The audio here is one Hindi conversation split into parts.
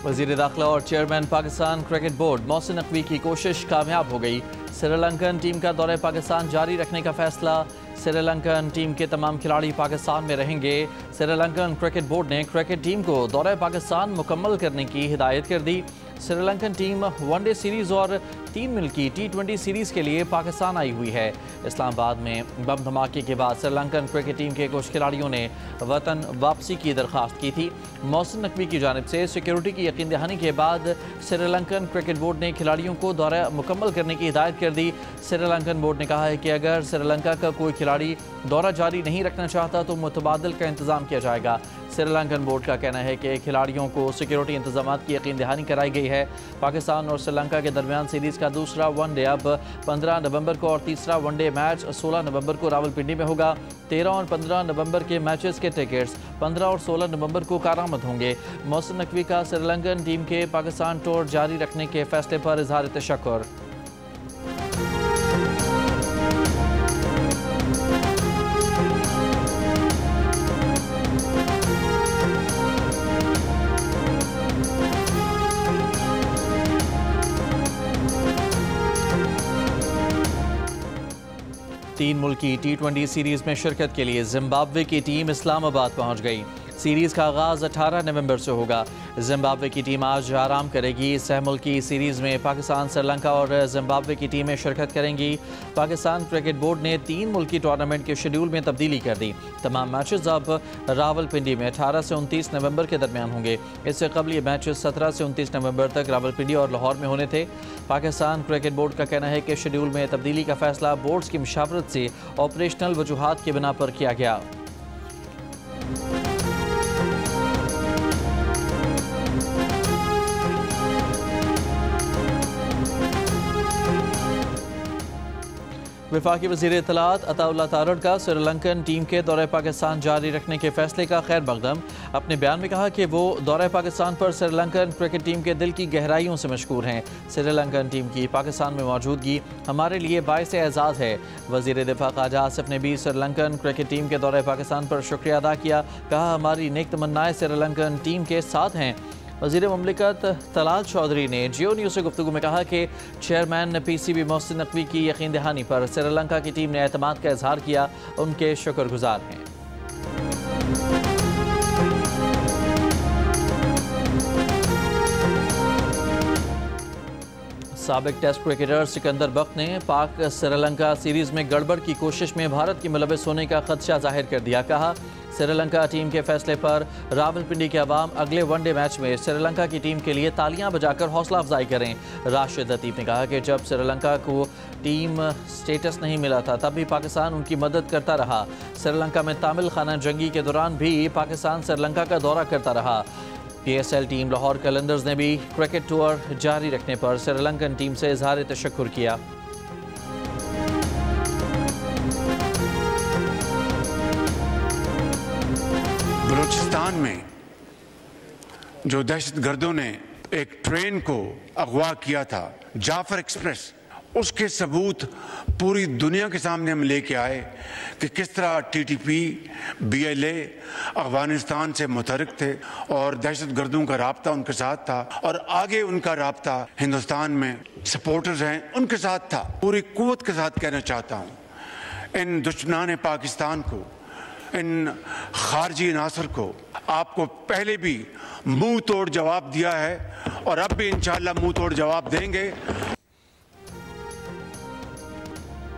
वज़ीर दाखिला और chairman Pakistan cricket board Mohsin Naqvi की कोशिश कामयाब हो गई। श्रीलंकन टीम का दौरे पाकिस्तान जारी रखने का फैसला। श्रीलंकन टीम के तमाम खिलाड़ी पाकिस्तान में रहेंगे। श्रीलंकन क्रिकेट बोर्ड ने क्रिकेट टीम को दौरे पाकिस्तान मुकम्मल करने की हिदायत कर दी। श्रीलंकन टीम वनडे सीरीज़ और 3 मुल्की T20 सीरीज़ के लिए पाकिस्तान आई हुई है। इस्लामाबाद में बम धमाके के बाद श्रीलंकन क्रिकेट टीम के कुछ खिलाड़ियों ने वतन वापसी की दरख्वास्त की थी। मोहसिन नकवी की जानिब से सिक्योरिटी की यकीन दहानी के बाद श्रीलंकन क्रिकेट बोर्ड ने खिलाड़ियों को दौरा मुकम्मल करने की हिदायत कर दी। श्रीलंकन बोर्ड ने कहा है कि अगर श्रीलंका का कोई खिलाड़ी दौरा जारी नहीं रखना चाहता तो मुतबादल का इंतज़ाम किया जाएगा। श्रीलंकन बोर्ड का कहना है कि खिलाड़ियों को सिक्योरिटी इंतजाम की यकीन दहानी कराई गई है। पाकिस्तान और श्रीलंका के दरमियान सीरीज़ का दूसरा वनडे अब 15 नवंबर को और तीसरा वनडे मैच 16 नवंबर को रावलपिंडी में होगा। 13 और 15 नवंबर के मैचेस के टिकट्स 15 और 16 नवंबर को कारामद होंगे। मोहसिन नकवी का श्रीलंकन टीम के पाकिस्तान टूर जारी रखने के फैसले पर इजहार तशक्कुर। तीन मुल्की T20 सीरीज़ में शिरकत के लिए जिम्बाब्वे की टीम इस्लामाबाद पहुंच गई। सीरीज़ का आगाज़ 18 नवंबर से होगा। जिम्बाब्वे की टीम आज आराम करेगी। सह मुल्की सीरीज़ में पाकिस्तान, श्रीलंका और जिम्बाब्वे की टीमें शिरकत करेंगी। पाकिस्तान क्रिकेट बोर्ड ने 3 मुल्की टूर्नामेंट के शेड्यूल में तब्दीली कर दी। तमाम मैचेस अब रावलपिंडी में 18 से 29 नवंबर के दरमियान होंगे। इससे कबल ये मैचेस 17 से 29 नवंबर तक रावलपिंडी और लाहौर में होने थे। पाकिस्तान क्रिकेट बोर्ड का कहना है कि शेड्यूल में तब्दीली का फैसला बोर्ड्स की मुशावरत से ऑपरेशनल वजूहात की बिना पर किया गया। वफाकी वज़ीर इत्तलात अताउल्लाह तारड़ का श्रीलंकन टीम के दौरे पाकिस्तान जारी रखने के फैसले का खैर मकदम। अपने बयान में कहा कि वो दौरे पाकिस्तान पर श्रीलंकन क्रिकेट टीम के दिल की गहराइयों से मशकूर हैं। श्रीलंकन टीम की पाकिस्तान में मौजूदगी हमारे लिए बाइस एजाज़ है। वज़ीर दिफा ख्वाजा आसिफ ने भी श्रीलंकन क्रिकेट टीम के दौरे पाकिस्तान पर शुक्रिया अदा किया। कहा हमारी नेक तमन्नाएं श्रीलंकन टीम के साथ हैं। वज़ीर ममलिकत तलाल चौधरी ने जियो न्यूज़ से गुफ्तगू में कहा कि चेयरमैन PCB मोहसिन नकवी की यकीन दहानी पर श्रीलंका की टीम ने एतमाद का इजहार किया, उनके शुक्रगुजार हैं। साबिक टेस्ट क्रिकेटर सिकंदर बख्त ने पाक श्रीलंका सीरीज़ में गड़बड़ की कोशिश में भारत की मुलविस होने का खदशा जाहिर कर दिया। कहा श्रीलंका टीम के फैसले पर रावलपिंडी के अवाम अगले वनडे मैच में श्रीलंका की टीम के लिए तालियां बजाकर हौसला अफजाई करें। राशिद लतीफ़ ने कहा कि जब श्रीलंका को टीम स्टेटस नहीं मिला था तब भी पाकिस्तान उनकी मदद करता रहा। श्रीलंका में तामिल खाना जंगी के दौरान भी पाकिस्तान श्रीलंका का दौरा करता रहा। PSL टीम लाहौर कलंदर्स ने भी क्रिकेट टूर जारी रखने पर श्रीलंकन टीम से इजहार तशक्कुर किया। बलूचिस्तान में जो दहशतगर्दों ने एक ट्रेन को अगवा किया था, जाफर एक्सप्रेस, उसके सबूत पूरी दुनिया के सामने हम लेके आए कि किस तरह TTP BLA अफगानिस्तान से मुतहरिक थे और दहशतगर्दों का राब्ता उनके साथ था और आगे उनका राब्ता हिंदुस्तान में सपोर्टर्स हैं उनके साथ था। पूरी कुव्वत के साथ कहना चाहता हूँ इन दुश्मनान पाकिस्तान को, इन खारजी नासर को आपको पहले भी मुंह तोड़ जवाब दिया है और अब भी इंशाअल्लाह मुंह तोड़ जवाब देंगे।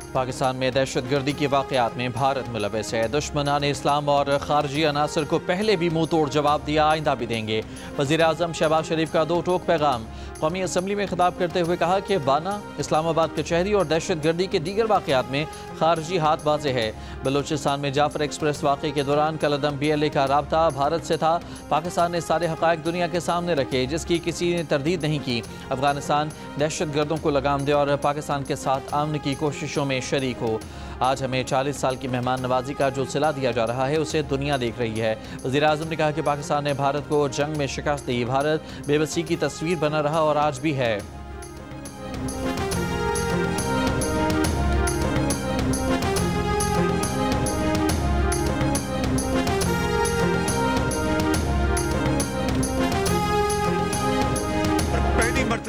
पाकिस्तान में दहशतगर्दी के वाक़यात में भारत मुलविस है। दुश्मनान इस्लाम और खारजी अनासर को पहले भी मुंह तोड़ जवाब दिया, आइंदा भी देंगे। वज़ीर आज़म शहबाज शरीफ का 2 टोक पैगाम। कौमी असम्बली में खिताब करते हुए कहा कि बाना, इस्लामाबाद कचहरी और दहशतगर्दी के दीगर वाक़यात में खारजी हाथ बाजे है। बलूचिस्तान में जाफर एक्सप्रेस वाक़े के दौरान कलदम BLA का राब्ता भारत से था। पाकिस्तान ने सारे हक़ाइक़ दुनिया के सामने रखे जिसकी किसी ने तरदीद नहीं की। अफगानिस्तान दहशतगर्दों को लगाम दे और पाकिस्तान के साथ अमन की कोशिशों में शरीक हो। आज हमें 40 साल की मेहमान नवाजी का जो सिला दिया जा रहा है उसे दुनिया देख रही है। वज़ीर आज़म ने कहा कि पाकिस्तान ने भारत को जंग में शिकस्त दी। भारत बेबसी की तस्वीर बना रहा और आज भी है।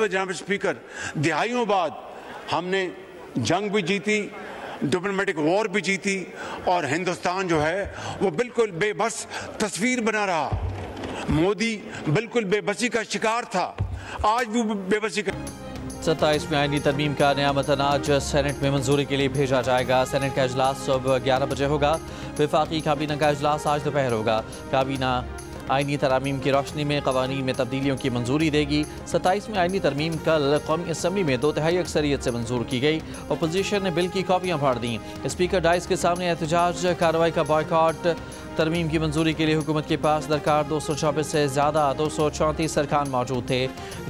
महत्व जनाब स्पीकर, दिहाइयों बाद हमने जंग भी जीती, डिप्लोमेटिक वॉर भी जीती और हिंदुस्तान जो है वो बिल्कुल बेबस तस्वीर बना रहा। मोदी बिल्कुल बेबसी का शिकार था, आज भी बेबसी का। 27वीं आईनी तरमीम का नया मतन आज सेनेट में मंजूरी के लिए भेजा जाएगा। सेनेट का इजलास सुबह 11 बजे होगा। वफाकी काबीना का इजलास आज दोपहर होगा। काबीना आईनी तरमीम की रोशनी में कवानीन में तब्दीलियों की मंजूरी देगी। 27वीं आईनी तरमीम कल कौमी असम्बली में 2/3 अक्सरियत से मंजूर की गई। अपोजिशन ने बिल की कॉपियाँ फाड़ दी। स्पीकर डाइस के सामने एहतजाज, कार्रवाई का बॉयकॉट। तरमीम की मंजूरी के लिए हुकूमत के पास दरकार 224 से ज़्यादा 234 अरकान मौजूद थे।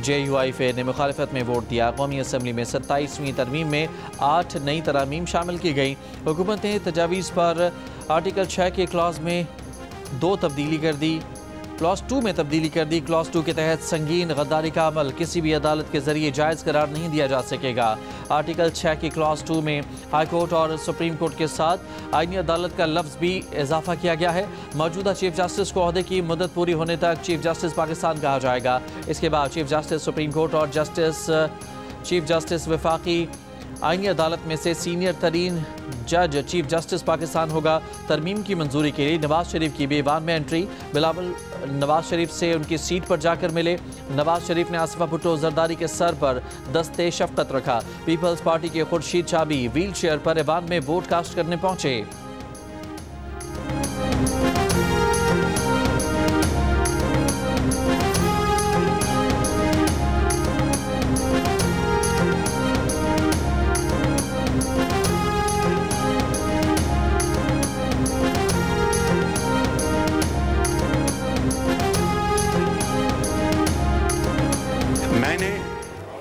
JUIF ने मुखालिफत में वोट दिया। कौमी असम्बली में 27वीं तरमीम में 8 नई तरमीम शामिल की गई। हुकूमत ने तजावीज़ पर आर्टिकल 6 के क्लॉज में 2 तब्दीली कर दी, क्लॉज 2 में तब्दीली कर दी। क्लॉज 2 के तहत संगीन गद्दारी का अमल किसी भी अदालत के जरिए जायज़ करार नहीं दिया जा सकेगा। आर्टिकल 6 की क्लॉज 2 में हाई कोर्ट और सुप्रीम कोर्ट के साथ आईनी अदालत का लफ्ज़ भी इजाफा किया गया है। मौजूदा चीफ जस्टिस को ओहदे की मुद्दत पूरी होने तक चीफ जस्टिस पाकिस्तान कहा जाएगा। इसके बाद चीफ जस्टिस सुप्रीम कोर्ट और चीफ जस्टिस वफाकी आईनी अदालत में से सीनियर तरीन जज चीफ जस्टिस पाकिस्तान होगा। तरमीम की मंजूरी के लिए नवाज शरीफ की भी ईवान में एंट्री। बिलावल नवाज शरीफ से उनकी सीट पर जाकर मिले। नवाज शरीफ ने आसिफा भुट्टो जरदारी के सर पर दस्ते शफकत रखा। पीपल्स पार्टी के खुर्शीद चाबी व्हील चेयर पर ईवान में वोट कास्ट करने पहुंचे।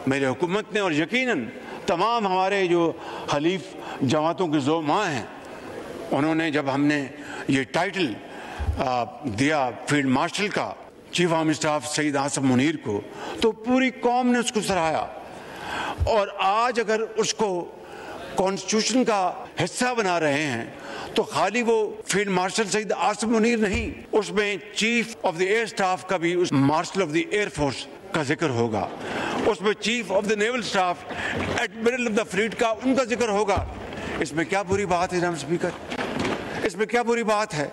मेरे हुकूमत ने और यकीनन तमाम हमारे जो हलीफ जमातों के ज़ोमा हैं, उन्होंने जब हमने ये टाइटल दिया फील्ड मार्शल का chief army staff Syed Asim Munir को, तो पूरी कौम ने उसको सराहा। और आज अगर उसको कॉन्स्टिट्यूशन का हिस्सा बना रहे हैं तो खाली वो फील्ड मार्शल सईद आसिम मुनीर नहीं, उसमें chief of the air staff का भी, उस marshal of the air force का जिक्र होगा, उसमें chief of the naval staff, admiral of the fleet का उनका जिक्र होगा। इसमें क्या बुरी बात है जनाब स्पीकर? इसमें क्या बुरी बात है?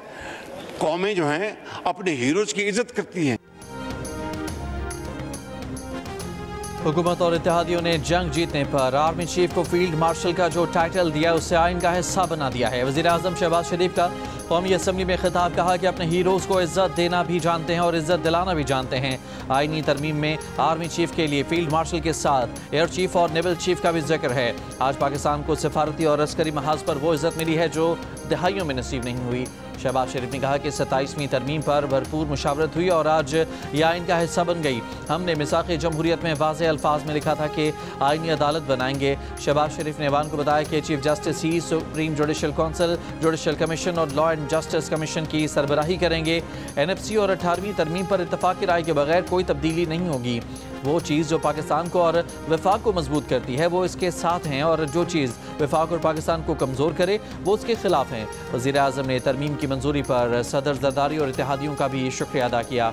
कौमें जो हैं अपने हीरोज की इज्जत करती हैं। हुकूमत और इत्तेहादियों ने जंग जीतने पर आर्मी चीफ को फील्ड मार्शल का जो टाइटल दिया उसे आइन का हिस्सा बना दिया है। वज़ीर आज़म शहबाज शरीफ का कौमी असम्बली में खिताब, कहा कि अपने हीरोज़ को इज्जत देना भी जानते हैं और इज्जत दिलाना भी जानते हैं। आईनी तरमीम में आर्मी चीफ के लिए फील्ड मार्शल के साथ एयर चीफ और नेवल चीफ का भी जिक्र है। आज पाकिस्तान को सिफारती और अस्करी महाज पर वो इज्जत मिली है जो दहाइयों में नसीब नहीं हुई। शहबाज शरीफ ने कहा कि 27वीं तरमीम पर भरपूर मुशावरत हुई और आज ये आइन का हिस्सा बन गई। हमने मिसाक़ जमहूरियत में वाज़ेह अल्फाज में लिखा था कि आइनी अदालत बनाएंगे। शहबाज शरीफ ने ऐवान को बताया कि चीफ जस्टिस ही supreme judicial council, judicial commission और लॉ एंड जस्टिस कमीशन की सरबराही करेंगे। NFC और 18वीं तरमीम पर इत्तफाक की राय के बगैर कोई तब्दीली नहीं होगी। वो चीज़ जो पाकिस्तान को और वफाक को मजबूत करती है वो इसके साथ हैं, और जो चीज़ वफाक और पाकिस्तान को कमज़ोर करे वो उसके खिलाफ हैं। वज़ीर आज़म ने तरमीम की मंजूरी पर सदर जरदारी और इत्तेहादियों का भी शुक्रिया अदा किया।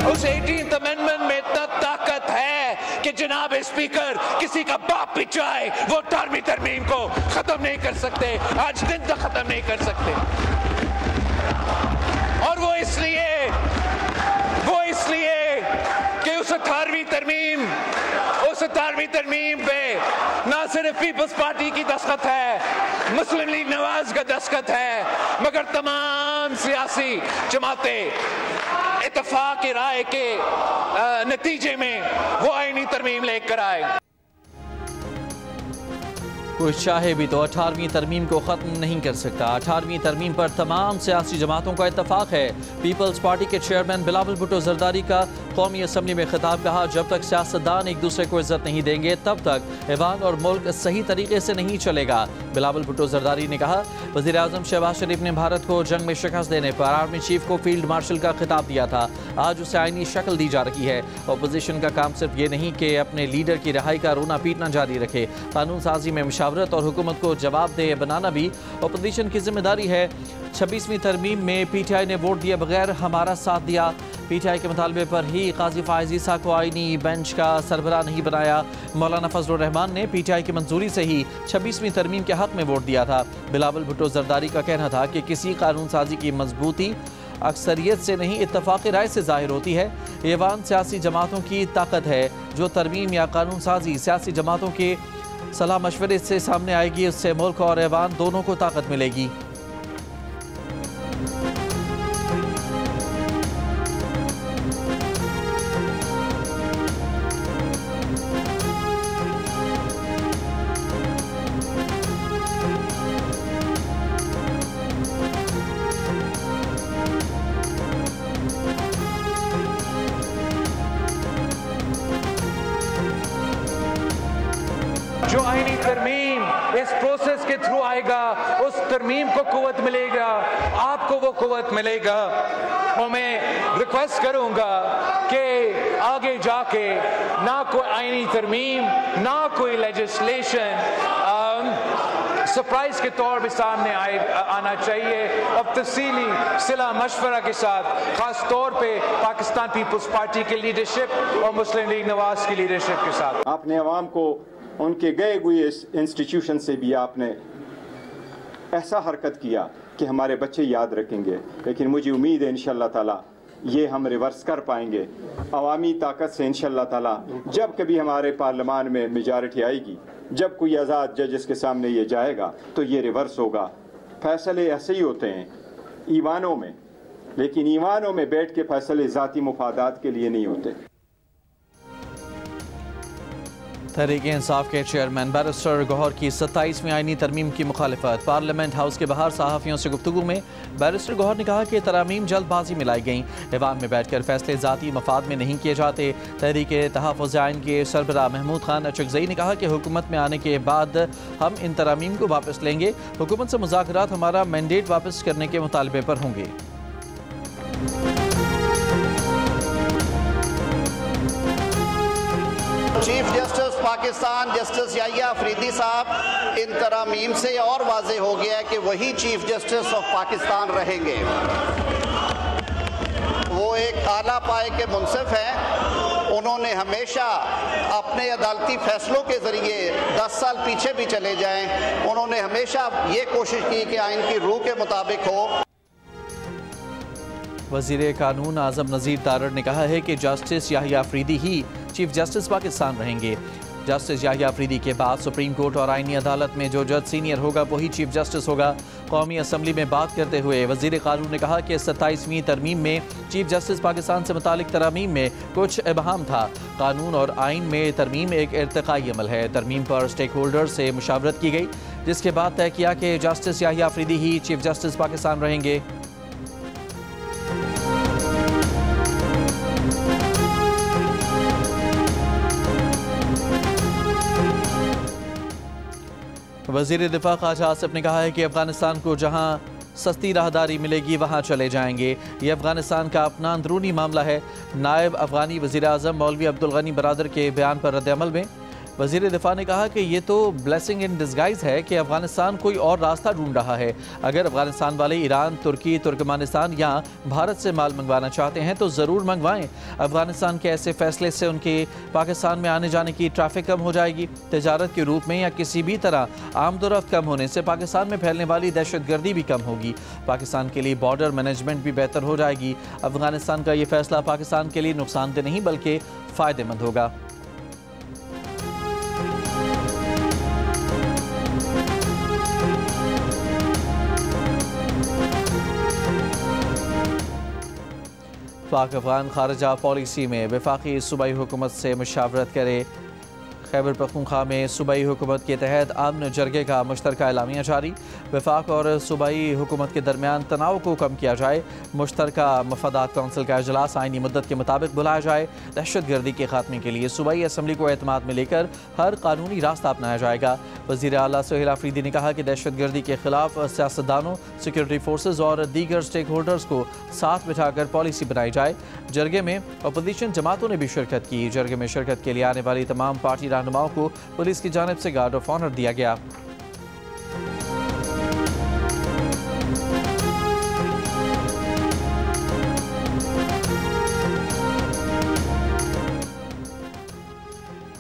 उस 18th अमेंडमेंट में इतना ताकत है कि जनाब स्पीकर किसी का बाप भी चाहे वो 18वीं तरमीम को खत्म नहीं कर सकते, आज दिन तक खत्म नहीं कर सकते। और वो इसलिए कि उस 18वीं तरमीम पे ना सिर्फ पीपल्स पार्टी की दस्तखत है, मुस्लिम लीग नवाज का दस्तखत है, मगर तमाम सियासी जमातें इत्तफाक की राय के नतीजे में वो आईनी तरमीम लेकर आए। कोई चाहे भी तो 18वीं तरमीम को ख़त्म नहीं कर सकता। 18वीं तरमीम पर तमाम सियासी जमातों का इत्तफाक है। पीपल्स पार्टी के चेयरमैन बिलावल भुट्टो जरदारी का कौमी असम्बली में खिताब कहा, जब तक सियासतदान एक दूसरे को इज्जत नहीं देंगे तब तक ईवान और मुल्क सही तरीके से नहीं चलेगा। बिलावल भुट्टो जरदारी ने कहा, वज़ीर आज़म शहबाज शरीफ ने भारत को जंग में शिकस्त देने पर आर्मी चीफ को फील्ड मार्शल का खिताब दिया था। आज उसे आईनी शक्ल दी जा रही है। अपोजिशन का काम सिर्फ ये नहीं कि अपने लीडर की रिहाई का रोना पीटना जारी रखे, कानून साजी में मुशावरत और हुकूमत को जवाबदेह बनाना भी अपोजिशन की जिम्मेदारी है। 26वीं तरमीम में PTI ने वोट दिए बगैर हमारा साथ दिया। PTI के मुतालबे पर ही काजी फाइज ईसा को आईनी बेंच का सरबराह नहीं बनाया। मौलाना फजलुर रहमान ने PTI की मंजूरी से ही 26वीं तरमीम के हक में वोट दिया था। बिलावल भुट्टो जरदारी का कहना था कि किसी कानून साजी की मजबूती अक्सरियत से नहीं इत्तफाक़ी राय से जाहिर होती है। ईवान सियासी जमातों की ताकत है। जो तरमीम या कानून साजी सियासी जमातों के सलाह मशवरे से सामने आएगी, उससे मुल्क और ईवान दोनों को ताकत मिलेगी। जो आईनी तरमीम इस प्रोसेस के थ्रू आएगा, उस तरमीम को कुव्वत मिलेगा, आपको वो कुव्वत मिलेगा। और मैं रिक्वेस्ट करूंगा कि आगे जाके ना कोई आईनी तरमीम, ना कोई लेजिस्लेशन सरप्राइज के तौर पे सामने आना चाहिए। अब तफसीली सिला मशवरा के साथ, खास तौर पे पाकिस्तान पीपल्स पार्टी के लीडरशिप और मुस्लिम लीग नवाज की लीडरशिप के साथ। आपने अवाम को उनके गए हुए इंस्टीट्यूशन से भी आपने ऐसा हरकत किया कि हमारे बच्चे याद रखेंगे, लेकिन मुझे उम्मीद है इंशाअल्लाह ताला ये हम रिवर्स कर पाएंगे। अवामी ताकत से इंशाअल्लाह ताला जब कभी हमारे पार्लियामान में मेजॉरिटी आएगी, जब कोई आज़ाद जजेस के सामने ये जाएगा तो ये रिवर्स होगा। फैसले ऐसे ही होते हैं ईवानों में, लेकिन ईवानों में बैठ के फैसले ज़ाती मुफादात के लिए नहीं होते। तहरीक इंसाफ के चेयरमैन बैरिस्टर गौहर की 27वीं आईनी तरमीम की मुखालिफत। पार्लियामेंट हाउस के बाहर सहाफ़ियों से गुफ्तगू में बैरिस्टर गौहर ने कहा कि तरमीम जल्दबाजी में लाई गई। ईवान में बैठकर फैसले ज़ाती मफाद में नहीं किए जाते। तहरीक तहफ़्फ़ुज़ आइन के सरबराह महमूद खान अचकज़ई ने कहा कि हुकूमत में आने के बाद हम इन तरमीम को वापस लेंगे। हुकूमत से मुज़ाकरात हमारा मैंडेट वापस करने के मुतालबे पर होंगे। Chief justice Pakistan justice Yahya Afridi साहब इन तरामीम से और वाज़ेह हो गया है कि वही चीफ जस्टिस ऑफ पाकिस्तान रहेंगे। वो एक आला पाए के मुंसिफ हैं। उन्होंने हमेशा अपने अदालती फैसलों के ज़रिए 10 साल पीछे भी चले जाएं। उन्होंने हमेशा ये कोशिश की कि आइन की रूह के मुताबिक हो। वज़ीर कानून आज़म नज़ीर तारड़ ने कहा है कि जस्टिस याहिया अफरीदी ही चीफ जस्टिस पाकिस्तान रहेंगे। जस्टिस याहिया अफरीदी के बाद सुप्रीम कोर्ट और आईनी अदालत में जो जज सीनियर होगा वही चीफ जस्टिस होगा। कौमी असम्बली में बात करते हुए वज़ीर कानून ने कहा कि 27वीं तरमीम में चीफ जस्टिस पाकिस्तान से मुतालिक तरमीम में कुछ इबहाम था। कानून और आइन में तरमीम एक इर्तिकाई अमल है। तरमीम पर स्टेक होल्डर से मुशावरत की गई, जिसके बाद तय किया कि जस्टिस याहिया अफरीदी ही चीफ जस्टिस पाकिस्तान रहेंगे। वज़ीर दिफा ख्वाजा आसिफ ने कहा है कि अफगानिस्तान को जहां सस्ती राहदारी मिलेगी वहां चले जाएंगे। ये अफगानिस्तान का अपना अंदरूनी मामला है। नायब अफगानी वज़ीर आज़म मौलवी अब्दुल गनी बरादर के बयान पर रद्द-ए-अमल में वज़ीर दिफा ने कहा कि ये तो ब्लेसिंग इन डिस्गाइज है कि अफगानिस्तान कोई और रास्ता ढूंढ रहा है। अगर अफगानिस्तान वाले ईरान, तुर्की, तुर्कमानिस्तान या भारत से माल मंगवाना चाहते हैं तो ज़रूर मंगवाएं। अफगानिस्तान के ऐसे फैसले से उनके पाकिस्तान में आने जाने की ट्रैफिक कम हो जाएगी। तजारत के रूप में या किसी भी तरह आमदोरफ्त कम होने से पाकिस्तान में फैलने वाली दहशतगर्दी भी कम होगी। पाकिस्तान के लिए बॉर्डर मैनेजमेंट भी बेहतर हो जाएगी। अफगानिस्तान का ये फैसला पाकिस्तान के लिए नुकसानदेह नहीं बल्कि फ़ायदेमंद होगा। पाक अफगान खारजा पॉलिसी में वफाकी सूबाई हुकूमत से मुशावरत करे। खैबर पख्तूनख्वा में सूबाई हुकूमत के तहत अमन जरगे का मुश्तरका एलामिया जारी। वफाक और सूबाई हुकूमत के दरमियान तनाव को कम किया जाए। मुश्तरका मफादात कौंसिल का इजलास आइनी मुद्दत के मुताबिक बुलाया जाए। दहशत गर्दी के खात्मे के लिए सूबाई असम्बली को एतमाद में लेकर हर कानूनी रास्ता अपनाया जाएगा। वज़ीर आला सुहेल आफरीदी ने कहा कि दहशत गर्दी के खिलाफ सियासतदानों, सिक्योरिटी फोर्सेज और दीगर स्टेक होल्डर्स को साथ बिठाकर पॉलिसी बनाई जाए। जरगे में अपोजिशन जमातों ने भी शिरकत की। जरगे में शिरकत के लिए आने वाली तमाम पार्टी रहनुमाओं को पुलिस की जानिब से गार्ड ऑफ ऑनर दिया गया।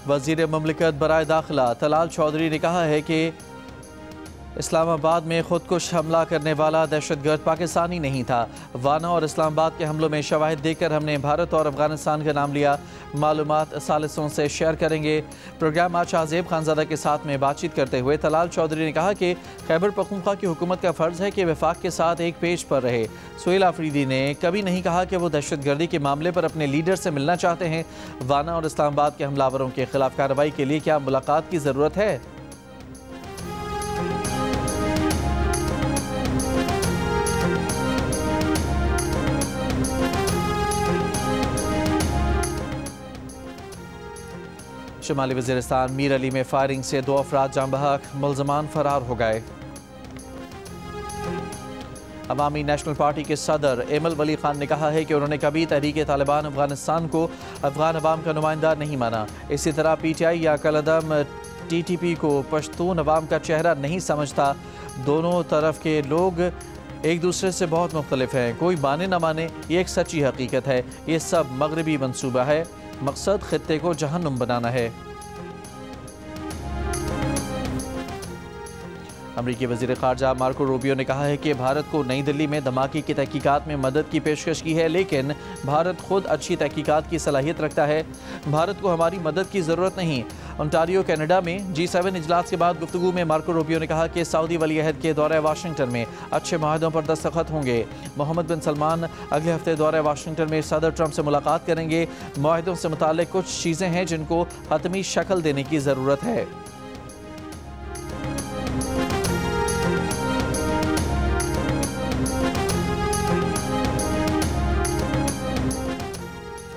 वज़ीर ममलिकत बराए दाखिला तलाल चौधरी ने कहा है कि इस्लामाबाद में खुदकुश हमला करने वाला दहशतगर्द पाकिस्तानी नहीं था। वाना और इस्लामाबाद के हमलों में शवाहिद देकर हमने भारत और अफगानिस्तान का नाम लिया। मालूमात सालिसों से शेयर करेंगे। प्रोग्राम आज शाहजेब खानजादा के साथ में बातचीत करते हुए तलाल चौधरी ने कहा कि खैबर पख्तूनख्वा की हुकूमत का फ़र्ज़ है कि वफाक के साथ एक पेज पर रहे। सुहेल आफरीदी ने कभी नहीं कहा कि वो दहशतगर्दी के मामले पर अपने लीडर से मिलना चाहते हैं। वाना और इस्लामाबाद के हमलावरों के खिलाफ कार्रवाई के लिए क्या मुलाकात की ज़रूरत है? शुमाली वज़ीरिस्तान मीर अली में फायरिंग से 2 अफराद जाँ बहक, मुल्ज़मान फरार हो गए। अवामी नेशनल पार्टी के सदर एमल वली खान ने कहा है कि उन्होंने कभी तहरीक तालिबान अफगानिस्तान को अफगान अवाम का नुमाइंदा नहीं माना। इसी तरह PTI या कलदम TTP को पश्तून अवाम का चेहरा नहीं समझता। दोनों तरफ के लोग एक दूसरे से बहुत मुख्तलिफ हैं। कोई माने न माने, ये एक सच्ची हकीकत है। ये सब मगरबी मंसूबा है। मकसद खित्ते को जहन्नुम बनाना है। अमरीकी वज़ीर ख़ारजा मार्को रूबियो ने कहा है कि भारत को नई दिल्ली में धमाके की तहकीकात में मदद की पेशकश की है, लेकिन भारत खुद अच्छी तहकीकात की सलाहियत रखता है। भारत को हमारी मदद की ज़रूरत नहीं। ओंटारियो कनाडा में G7 इजलास के बाद गुफ्तगू में मार्को रूबियो ने कहा कि सऊदी वली अहद के दौरे वाशिंगटन में अच्छे माहदों पर दस्तखत होंगे। मोहम्मद बिन सलमान अगले हफ्ते दौरे वाशिंगटन में सदर ट्रंप से मुलाकात करेंगे। माहदों से मुताल्लिक कुछ चीज़ें हैं जिनको हतमी शक्ल देने की ज़रूरत है।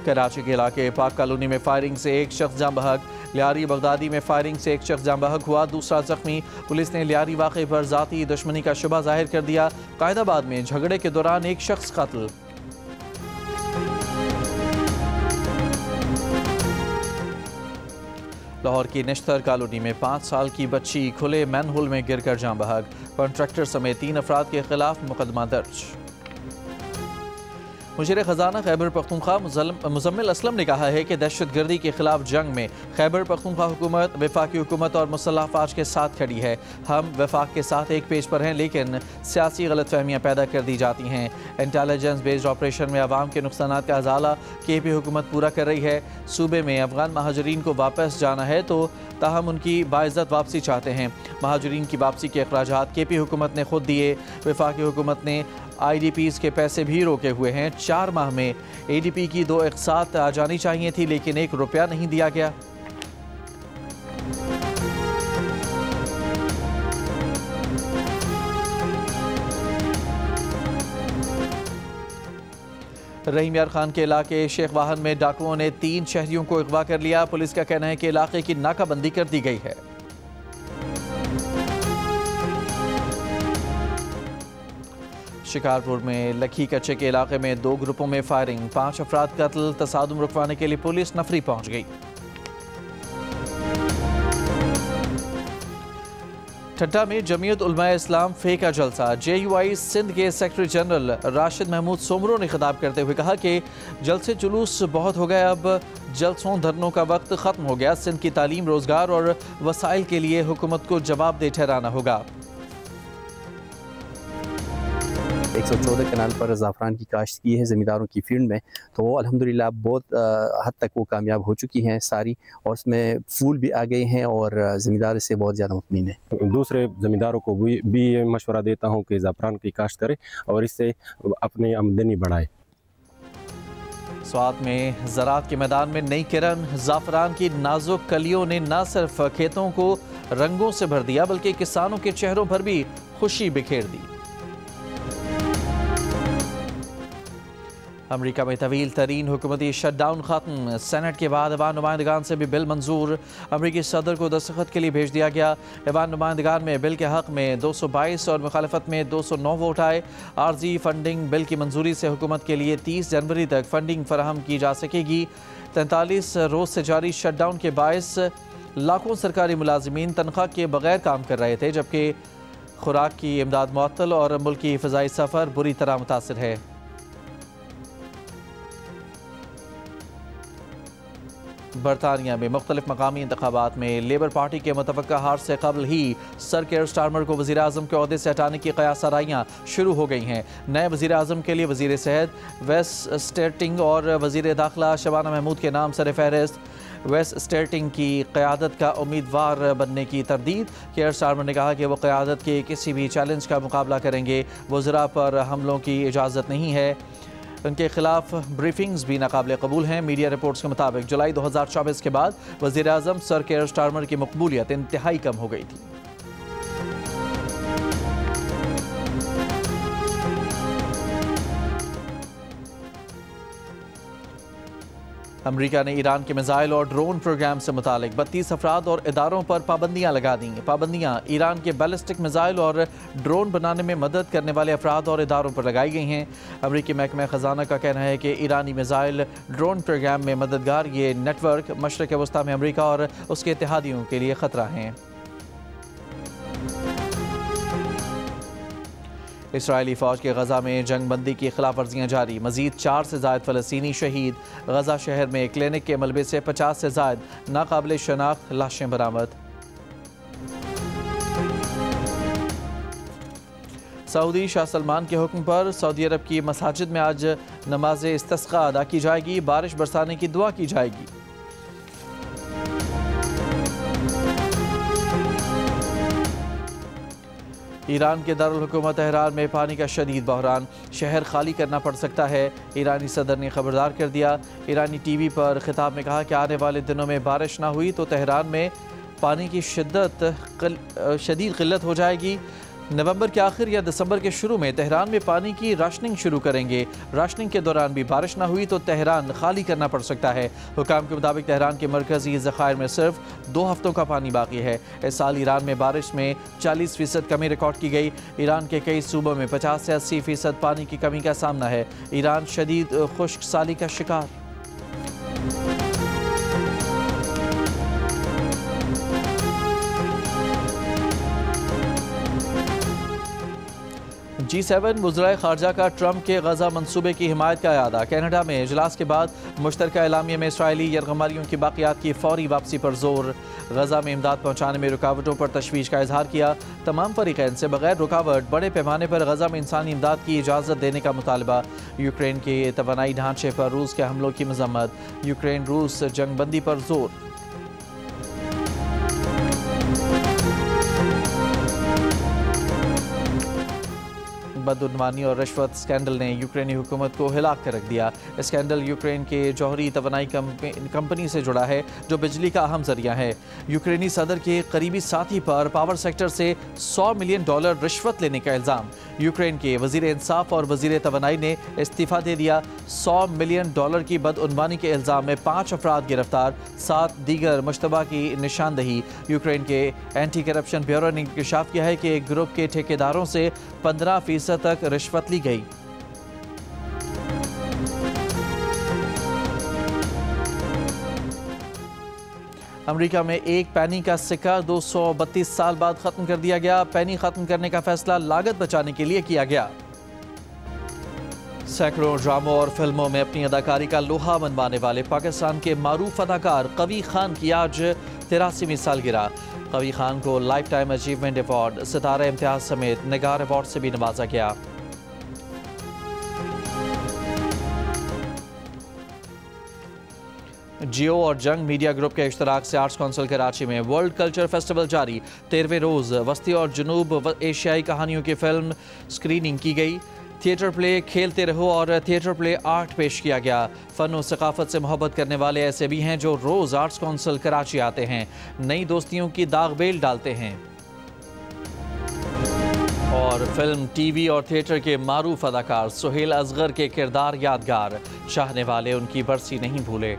कराची के इलाके पाक कॉलोनी में फायरिंग से एक शख्स जाँ बहक। लियारी बगदादी में फायरिंग से एक शख्स जाँ बहक हुआ, दूसरा जख्मी। पुलिस ने लियारी वाक़े पर ज़ाती दुश्मनी का शुबा जाहिर कर दिया। कायदाबाद में झगड़े के दौरान एक शख्स कत्ल। लाहौर की निश्तर कॉलोनी में 5 साल की बच्ची खुले मैनहोल में गिरकर जाँ बहक। कॉन्ट्रैक्टर समेत 3 अफराद के खिलाफ मुकदमा दर्ज। मुशीर ख़जाना खैबर पख्तूनख्वा मुज़म्मिल असलम ने कहा है कि दहशत गर्दी के खिलाफ जंग में खैबर पख्तूनख्वा हुकूमत वफाकी हुकूमत और मुसल्लह अफ़वाज के साथ खड़ी है। हम वफाक के साथ एक पेज पर हैं, लेकिन सियासी गलतफहमियाँ पैदा कर दी जाती हैं। इंटेलिजेंस बेस्ड ऑपरेशन में अवाम के नुकसानात का अजाला KP हुकूमत पूरा कर रही है। सूबे में अफगान महाजरीन को वापस जाना है तो ताहम उनकी बाइज़्ज़त वापसी चाहते हैं। महाजरीन की वापसी के अखराजात KP हुकूमत ने खुद दिए। वफाकी हुकूमत ने IDPs के पैसे भी रोके हुए हैं। 4 माह में ADP की 2 इक़सात आ जानी चाहिए थी, लेकिन 1 रुपया नहीं दिया गया। रहीम यार खान के इलाके शेख वाहन में डाकुओं ने 3 शहरियों को अगवा कर लिया। पुलिस का कहना है कि इलाके की नाकाबंदी कर दी गई है। शिकारपुर में लखी कच्चे के इलाके में 2 ग्रुपों में फायरिंग, 5 अफराद कत्ल। तसादुम रुकवाने के लिए पुलिस नफरी पहुंच गई। ठट्टा में जमीयत उलमाए इस्लाम फे का जलसा। JUI सिंध के सेक्रेटरी जनरल राशिद महमूद सोमरो ने खिताब करते हुए कहा कि जलसे जुलूस बहुत हो गए, अब जलसों धरनों का वक्त ख़त्म हो गया। सिंध की तालीम, रोज़गार और वसाइल के लिए हुकूमत को जवाबदेह ठहराना होगा। 114 कनाल पर ज़ाफ़रान की काश्त की है ज़मींदारों की फील्ड में, तो वो अल्हम्दुलिल्लाह बहुत हद तक वो कामयाब हो चुकी हैं सारी, और उसमें फूल भी आ गए हैं और ज़मींदार से बहुत ज़्यादा मुतमिन है। दूसरे ज़मींदारों को भी ये मशवरा देता हूँ कि ज़ाफ़रान की काश्त करें और इससे अपनी आमदनी बढ़ाए। स्वात में ज़राअत के मैदान में नई किरण, ज़ाफ़रान की नाजुक कलियों ने न सिर्फ खेतों को रंगों से भर दिया बल्कि किसानों के चेहरों पर भी खुशी बिखेर दी। अमरीका में तवील तरीन हुकूमती शटडाउन खत्म, सेनेट के बाद ऐवान नुमाइंदगान से भी बिल मंजूर, अमरीकी सदर को दस्तखत के लिए भेज दिया गया। ऐवान नुमाइंदगान में बिल के हक़ में 222 और मुखालफत में 209 वोट आए। आर्जी फंडिंग बिल की मंजूरी से हुकूमत के लिए 30 जनवरी तक फंडिंग फराहम की जा सकेगी। 43 रोज़ से जारी शटडाउन के बायस लाखों सरकारी मुलाजिमीन तनख्वाह के बगैर काम कर रहे थे, जबकि खुराक की इमदाद मुअत्तल और मुल्की फ़िज़ाई सफ़र बुरी तरह मुतासिर है। बरतानिया में मुख्तलिफ मकामी इंतखाबात में लेबर पार्टी के मुतवक्का हार से कबल ही सर केयर स्टारमर को वज़ीर आज़म के ओहदे से हटाने की क़यासराइयाँ शुरू हो गई हैं। नए वज़ीर आज़म के लिए वज़ीर सेहत वेस्ट स्टेटिंग और वज़ीर दाखिला शबाना महमूद के नाम सर फहरिस्त। वेस्ट स्टेटिंग की क़यादत का उम्मीदवार बनने की तरदीद। केयर स्टारमर ने कहा कि वो क़यादत के किसी भी चैलेंज का मुकाबला करेंगे। वज़रा पर हमलों की इजाज़त नहीं है। उनके खिलाफ ब्रीफिंग्स भी नाकाबिल कबूल हैं। मीडिया रिपोर्ट्स के मुताबिक जुलाई 2024 के बाद वज़ीर आज़म सर केयर स्टारमर की मकबूलियत इंतहाई कम हो गई थी। अमरीका ने ईरान के मिसाइल और ड्रोन प्रोग्राम से मुतालिक 32 अफराद और इदारों पर पाबंदियाँ लगा दी। पाबंदियाँ ईरान के बैलिस्टिक मिसाइल और ड्रोन बनाने में मदद करने वाले अफराद और इदारों पर लगाई गई हैं। अमरीकी महकमा ख़जाना का कहना है कि ईरानी मिसाइल ड्रोन प्रोग्राम में मददगार ये नेटवर्क मशरक़ वस्ता में अमरीका और उसके इत्तेहादियों के लिए ख़तरा हैं। इसराइली फ़ौज के गज़ा में जंग बंदी की खिलाफ वर्जियाँ जारी, मज़ीद 4 से ज़ायद फ़लस्तीनी शहीद। गज़ा शहर में क्लिनिक के मलबे से 50 से ज़ायद नाकाबिल शनाख्त लाशें बरामद। सऊदी शाह सलमान के हुक्म पर सऊदी अरब की मसाजिद में आज नमाज इस्तिस्क़ा अदा की जाएगी, बारिश बरसाने की दुआ की जाएगी। ईरान के दारुल हुकूमत तेहरान में पानी का शदीद बहरान, शहर खाली करना पड़ सकता है। ईरानी सदर ने खबरदार कर दिया। ईरानी टीवी पर खिताब में कहा कि आने वाले दिनों में बारिश ना हुई तो तेहरान में पानी की शदीद किल्लत हो जाएगी। नवंबर के आखिर या दिसंबर के शुरू में तेहरान में पानी की राशनिंग शुरू करेंगे। राशनिंग के दौरान भी बारिश ना हुई तो तेहरान खाली करना पड़ सकता है। हुकाम के मुताबिक तेहरान के मरकज़ी ज़खायर में सिर्फ 2 हफ्तों का पानी बाकी है। इस साल ईरान में बारिश में 40% कमी रिकॉर्ड की गई। ईरान के कई सूबों में 50 से 80% पानी की कमी का सामना है। ईरान शदीद खुश्क साली का शिकार। G7 वज़राए ख़ारजा का ट्रंप के गज़ा मंसूबे की हिमायत का इरादा। कनाडा में इजलास के बाद मुश्तरका एलामिया में इसराइली यरगमारियों की बाक़ियात की फौरी वापसी पर जोर। गज़ा में इमदाद पहुँचाने में रुकावटों पर तशवीश का इजहार किया। तमाम फ़रीक़ैन से बग़ैर रुकावट बड़े पैमाने पर गज़ा में इंसानी इमदाद की इजाज़त देने का मुतालबा। यूक्रेन के तवानाई ढांचे पर रूस के हमलों की मज़म्मत। यूक्रेन रूस जंगबंदी पर जोर। बदउनवानी और रिश्वत स्कैंडल ने यूक्रेनी हुकूमत को हिलाक कर रख दिया। स्कैंडल यूक्रेन के जौहरी तवानाई कंपनी से जुड़ा है जो बिजली का अहम जरिया है। यूक्रेनी सदर के करीबी साथी पर पावर सेक्टर से $100 मिलियन रिश्वत लेने का इल्ज़ाम। यूक्रेन के वज़ीर इंसाफ और वज़ीर तवानाई ने इस्तीफ़ा दे दिया। $100 मिलियन की बदउनवानी के इल्ज़ाम में 5 अफराद गिरफ्तार, 7 दीगर मुश्तबा की निशानदही। यूक्रेन के एंटी करप्शन ब्यूरो ने इंकशाफ किया है कि एक ग्रुप के ठेकेदारों से 15% तक रिश्वत ली गई। अमेरिका में एक पैनी का सिक्का 232 साल बाद खत्म कर दिया गया। पैनी खत्म करने का फैसला लागत बचाने के लिए किया गया। सैकड़ों ड्रामों और फिल्मों में अपनी अदाकारी का लोहा मनवाने वाले पाकिस्तान के मारूफ अदाकार कवी खान की आज 83वीं सालगिरह। कवी खान को लाइफ टाइम अचीवमेंट अवार्ड, सितारा इम्तियाज समेत निगार अवार्ड से भी नवाजा गया। जियो और जंग मीडिया ग्रुप के इश्तराक से आर्ट्स काउंसिल कराची में वर्ल्ड कल्चर फेस्टिवल जारी। 13वें रोज़ वस्ती और जनूब एशियाई कहानियों की फिल्म स्क्रीनिंग की गई। थिएटर प्ले खेलते रहो और थिएटर प्ले आर्ट पेश किया गया। फ़न और सकाफत से मोहब्बत करने वाले ऐसे भी हैं जो रोज़ आर्ट्स काउंसिल कराची आते हैं, नई दोस्तियों की दागबेल डालते हैं। और फिल्म, टीवी और थिएटर के मारूफ अदाकार सुहेल असगर के किरदार यादगार, चाहने वाले उनकी बरसी नहीं भूले।